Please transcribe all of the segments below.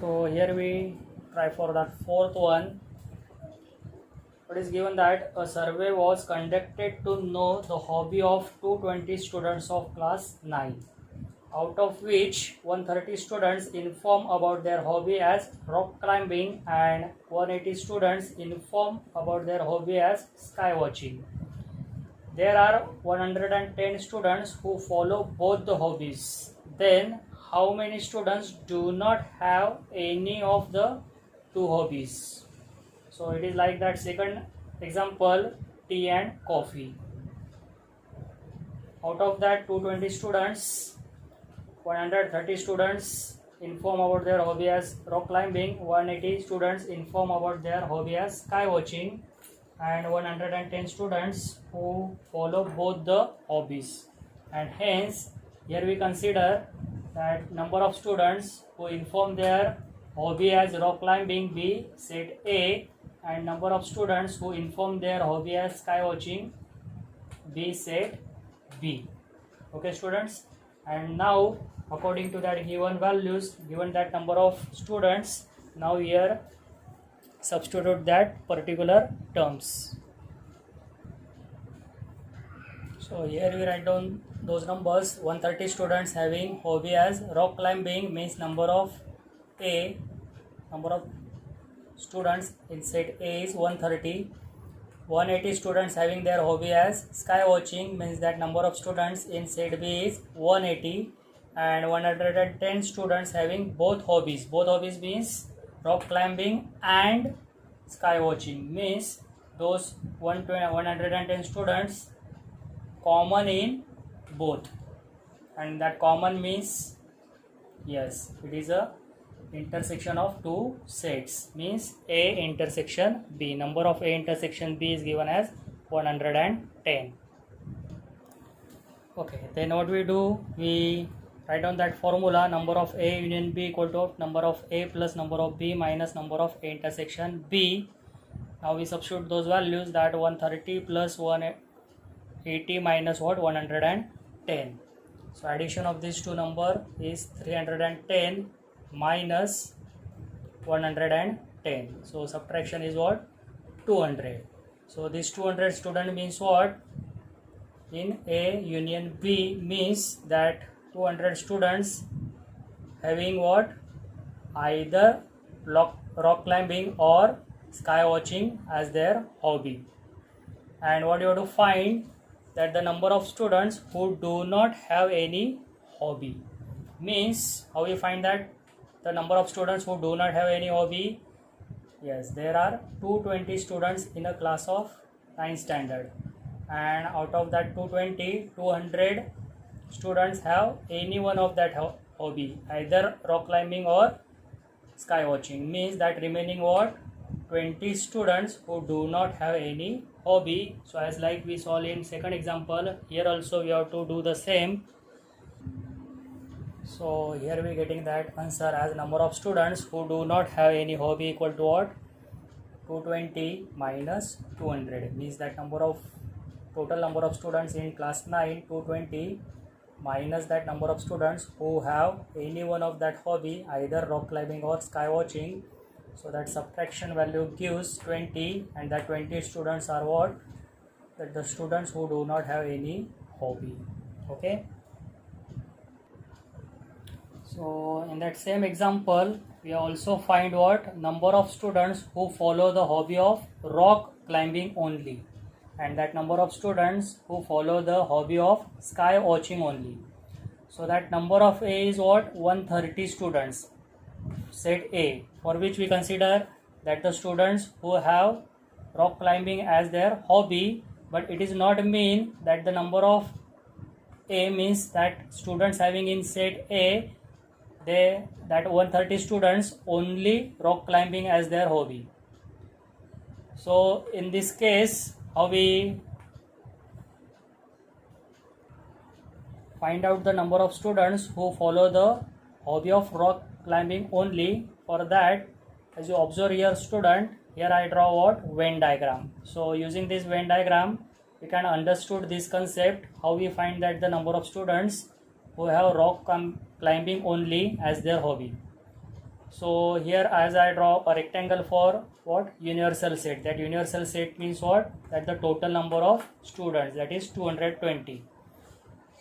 So here we try for that fourth one. It is given that a survey was conducted to know the hobby of 220 students of class 9, out of which 130 students inform about their hobby as rock climbing and 180 students inform about their hobby as sky watching. There are 110 students who follow both the hobbies. Then how many students do not have any of the two hobbies? So it is like that second example, tea and coffee. Out of that 220 students, 130 students inform about their hobby as rock climbing, 180 students inform about their hobby as sky watching, and 110 students who follow both the hobbies. And hence here we consider that number of students who inform their hobby as rock climbing be set A, and number of students who inform their hobby as sky watching be set B. Okay students, and now according to that given values, given that number of students, now here substitute that particular terms. So here we write down those numbers. 130 students having hobby as rock climbing means number of students in set A is 130. 180 students having their hobby as sky watching means that number of students in set B is 180, and 110 students having both hobbies. Both hobbies means rock climbing and sky watching means those 110 students common in both, and that common means yes, it is a intersection of two sets, means A intersection B. Number of A intersection B is given as 110. Okay, then what we do, we write down that formula, number of A union B equal to number of A plus number of B minus number of A intersection B. Now we substitute those values, that 130 plus 180 minus what, 110. So addition of these two number is 310 minus 110. So subtraction is what, 200. So this 200 student means what, in A union B means that 200 students having what, either rock climbing or sky watching as their hobby. And what you have to find, that the number of students who do not have any hobby. Means how we find that the number of students who do not have any hobby? Yes, there are 220 students in a class of 9th standard, and out of that 220, 200 students have any one of that hobby, either rock climbing or sky watching. Means that remaining what, 20 students who do not have any hobby. So as like we saw in second example, here also we have to do the same. So here we getting that answer as number of students who do not have any hobby equal to what, 220 minus 200, means that total number of students in class 9, 220, minus that number of students who have any one of that hobby, either rock climbing or sky watching. So that subtraction value gives 20, and that 20 students are what, that the students who do not have any hobby. Okay. So in that same example, we also find what, number of students who follow the hobby of rock climbing only, and that number of students who follow the hobby of sky watching only. So that number of A is what, 130 students, set A, for which we consider that the students who have rock climbing as their hobby, but it is not mean that the number of A means that students having in set A, that 130 students only rock climbing as their hobby. So in this case, how we find out the number of students who follow the hobby of rock climbing only? For that, as you observe here student, here I draw what, Venn diagram. So using this Venn diagram, we can understood this concept, how we find that the number of students who have rock climbing only as their hobby. So here as I draw a rectangle for what? Universal set. That universal set means what? That the total number of students, that is 220.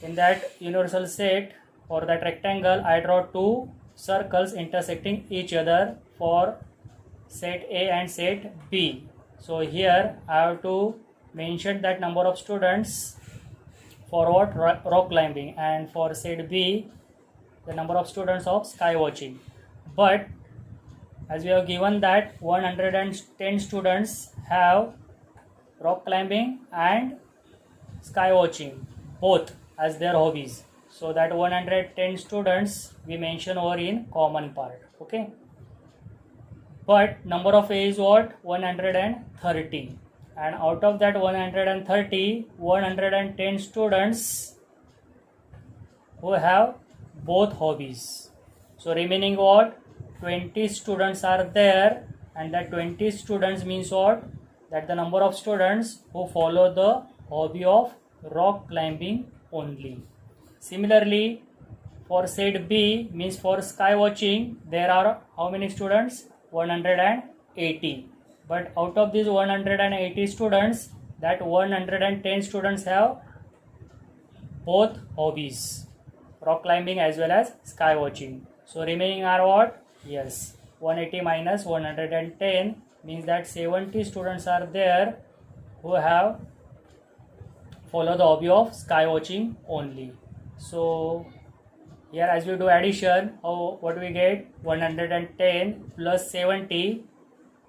In that universal set or that rectangle, I draw two circles intersecting each other for set A and set B. So here I have to mention that number of students for what? Rock climbing, and for set B the number of students of sky watching. But as we have given that 110 students have rock climbing and sky watching both as their hobbies, so that 110 students we mention over in common part. Okay, but number of A is what? 130, and out of that 130, 110 students who have both hobbies. So remaining what? 20 students are there, and that 20 students means what? That the number of students who follow the hobby of rock climbing only. Similarly, for set B means for sky watching, there are how many students? 180. But out of these 180 students, that 110 students have both hobbies, rock climbing as well as sky watching. So remaining are what? Yes, 180 minus 110 means that 70 students are there who have follow the hobby of sky watching only. So here as we do addition, what we get? 110 plus 70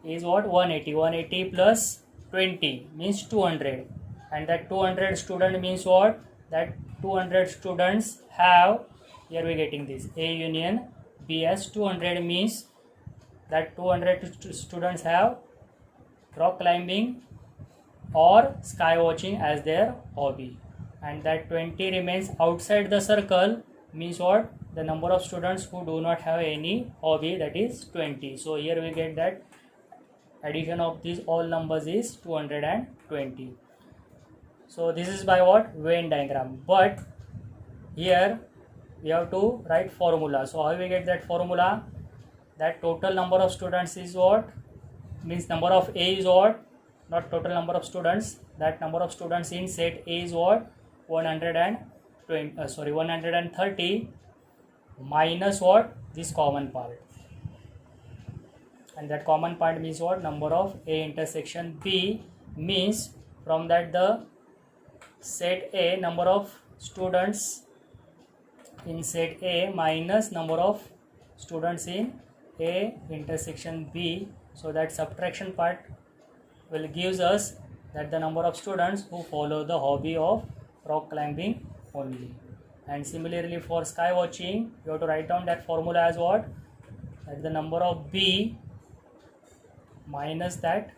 is what? 180. 180 plus 20 means 200, and that 200 student means what? That 200 students have, here we getting this A union B as 200 means that 200 students have rock climbing or sky watching as their hobby, and that 20 remains outside the circle means what? The number of students who do not have any hobby, that is 20. So here we get that addition of these all numbers is 220. So this is by what? Venn diagram. But here we have to write formula. So how we get that formula? That total number of students is what? Means number of A is what? Not total number of students. That number of students in set A is what? 130 minus what? This common part. And that common part means what? Number of A intersection B, means from that the set A number of students in set A minus number of students in A intersection B. So that subtraction part will gives us that the number of students who follow the hobby of rock climbing only. And similarly for sky watching, you have to write down that formula as what? That the number of B minus that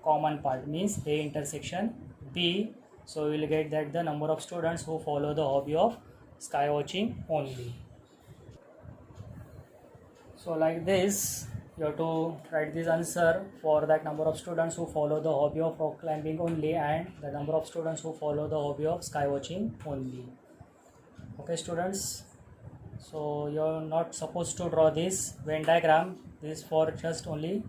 common part means A intersection B. So we will get that the number of students who follow the hobby of sky watching only. So like this you have to write this answer for that number of students who follow the hobby of rock climbing only and the number of students who follow the hobby of sky watching only. Okay students, so you are not supposed to draw this Venn diagram. This is for just only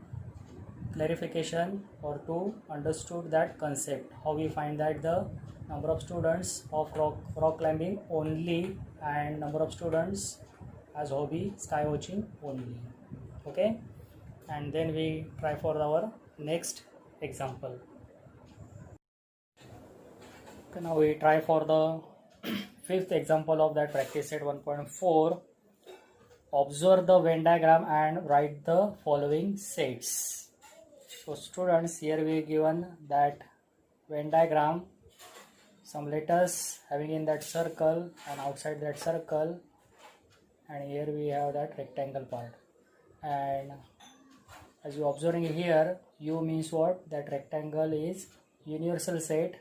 clarification or to understood that concept, how we find that the number of students of rock climbing only and number of students as hobby sky watching only. Okay, and then we try for our next example. Okay, now we try for the fifth example of that practice set 1.4. Observe the Venn diagram and write the following sets. So students, here we given that Venn diagram, some letters having in that circle and outside that circle, and here we have that rectangle part. And as you observing here, U means what? That rectangle is universal set.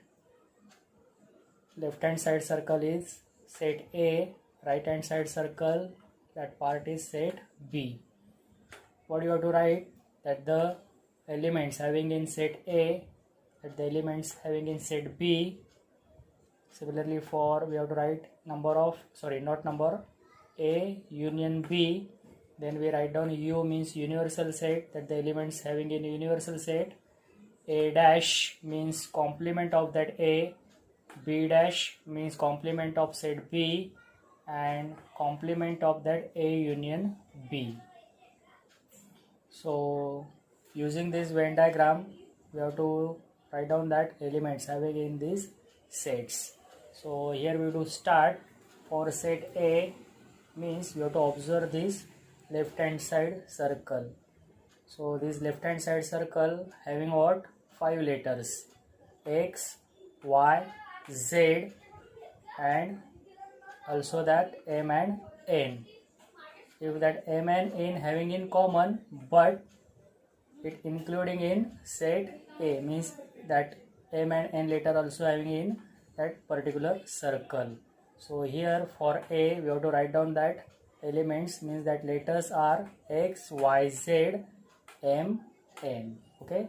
Left hand side circle is set A, right hand side circle, that part is set B. What you have to write? That the elements having in set A, that the elements having in set B. Similarly for we have to write number of, sorry, not number, A union B Then we write down U means universal set, that the elements having in universal set. A dash means complement of that A. B dash means complement of set B, and complement of that A union B. So using this Venn diagram, we have to write down that elements having in these sets. So here we do start. For set A means we have to observe this left hand side circle. So this left hand side circle having what? 5 letters: X, Y, Z, and also that M and N. If that M and N having in common, but it including in set A, means that M and N letter also having in that particular circle. So here for A we have to write down that elements, means that letters are X, Y, Z, M, N. Okay.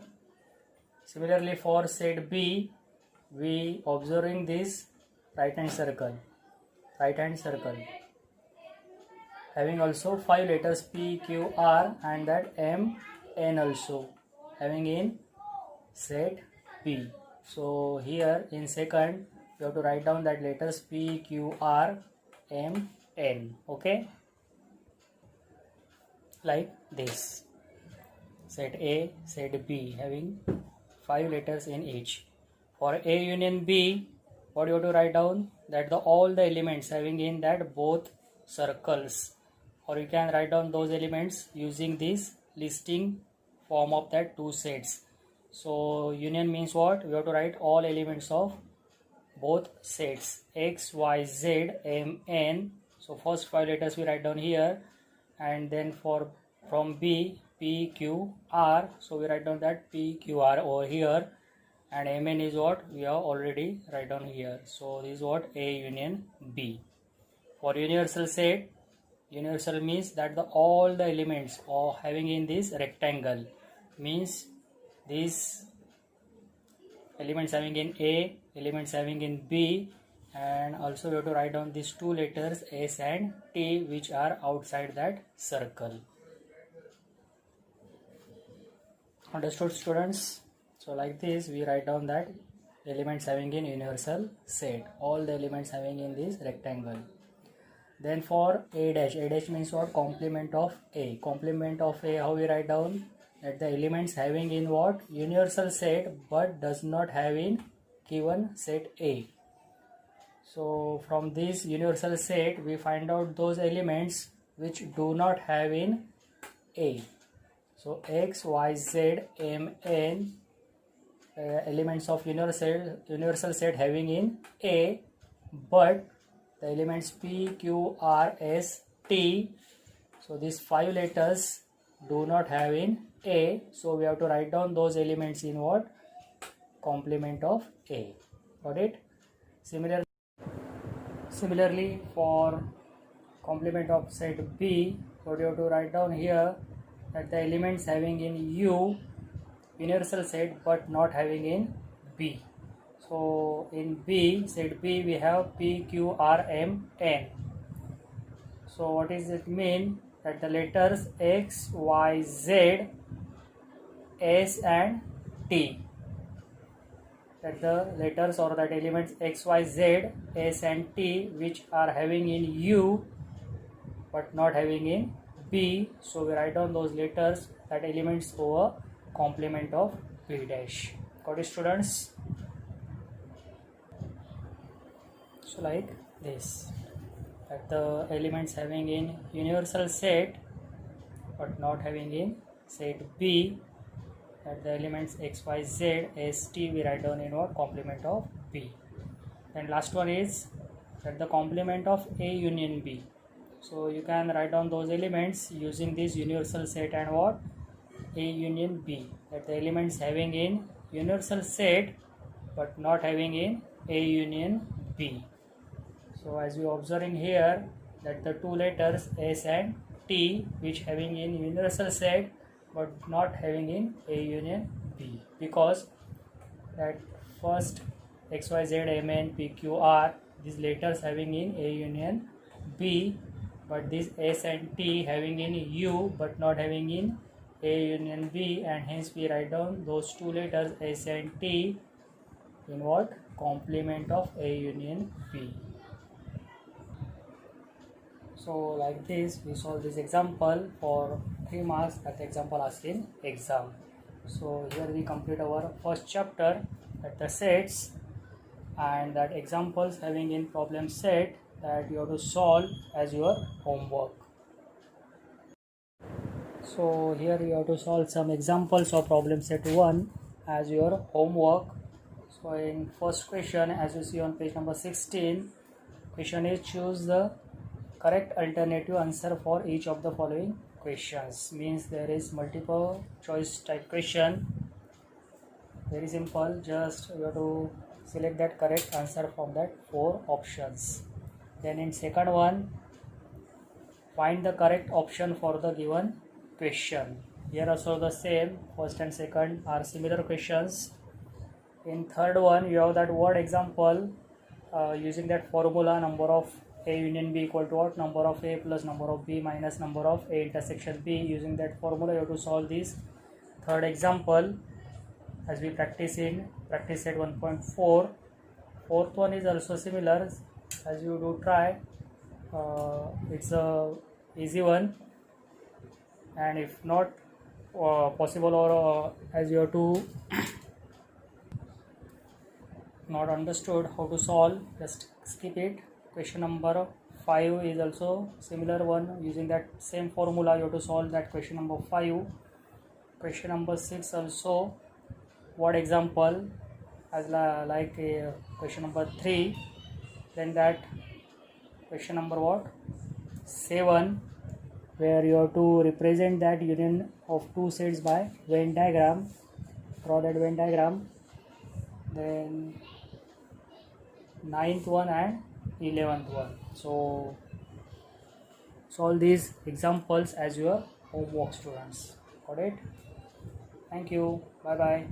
Similarly for set B, we observing this right hand circle having also 5 letters P, Q, R, and that M, N also having in set B. So here in second you have to write down that letters P, Q, R, M, N. Okay, like this. Set A, set B having 5 letters in each. For A union B, what you have to write down? That all the elements having in that both circles, or you can write down those elements using this listing form of that two sets. So union means what? We have to write all elements of both sets X, Y, Z, M, N. So first 5 letters we write down here, and then from B, P, Q, R. So we write down that P, Q, R over here, and Mn is what we have already write down here. So this is what A union B. For universal set, universal means that all the elements are having in this rectangle, means these elements having in A, elements having in B, and also we have to write down these two letters S and T which are outside that circle. Understood, students? So like this we write down that elements having in universal set, all the elements having in this rectangle. Then for A dash means what? Complement of A. Complement of A, how we write down? That the elements having in what? Universal set but does not have in given set A. So from this universal set we find out those elements which do not have in A. So X, Y, Z, M, N, elements of universal set having in A, but the elements P, Q, R, S, T, so these 5 letters do not have in A. So we have to write down those elements in what? Complement of A. Got it? Similarly for complement of set B, what you have to write down here? That the elements having in U, universal set but not having in B. So in B, set B we have P, Q, R, M, N. So what does it mean? That the letters X, Y, Z, S and T, that the letters or that elements X, Y, Z, S and T which are having in U but not having in B. So we write down those letters, that elements over complement of B dash. Got it, students? So like this, that the elements having in universal set but not having in set B, that the elements X, Y, Z, S, T we write down in what? Complement of B. And last one is that the complement of A union B. So you can write down those elements using this universal set and what? A union B, that the elements having in universal set but not having in A union B. So as we observing here, that the two letters S and T which having in universal set but not having in A union B, because that first X, Y, Z, M, N, P, Q, R, these letters having in A union B, but this S and T having in U but not having in A union B, and hence we write down those two letters S and T in what? Complement of A union B. So like this we solve this example for 3 marks that the example asked in exam. So here we complete our first chapter at the sets, and that examples having in problem set that you have to solve as your homework. So here you have to solve some examples of problem set 1 as your homework. So in first question, as you see on page number 16, question is choose the correct alternative answer for each of the following questions. Means there is multiple choice type question. Very simple, just you have to select that correct answer from that 4 options. Then in second one, find the correct option for the given question. Here also the same, first and second are similar questions. In third one, you have that word example using that formula, number of A union B equal to what? Number of A plus number of B minus number of A intersection B. Using that formula, you have to solve this third example as we practice in practice set 1.4. Fourth one is also similar, as you do try. It's a easy one, and if not possible, or as you have to not understood how to solve, just skip it. Question number 5 is also similar one, using that same formula you have to solve that question number 5. Question number 6 also word example as like question number 3. Then that question number what? 7, where you have to represent that union of two sets by Venn diagram. Draw that Venn diagram. Then 9th one and 11th one. So solve these examples as your homework, students. Got it? Thank you. Bye bye.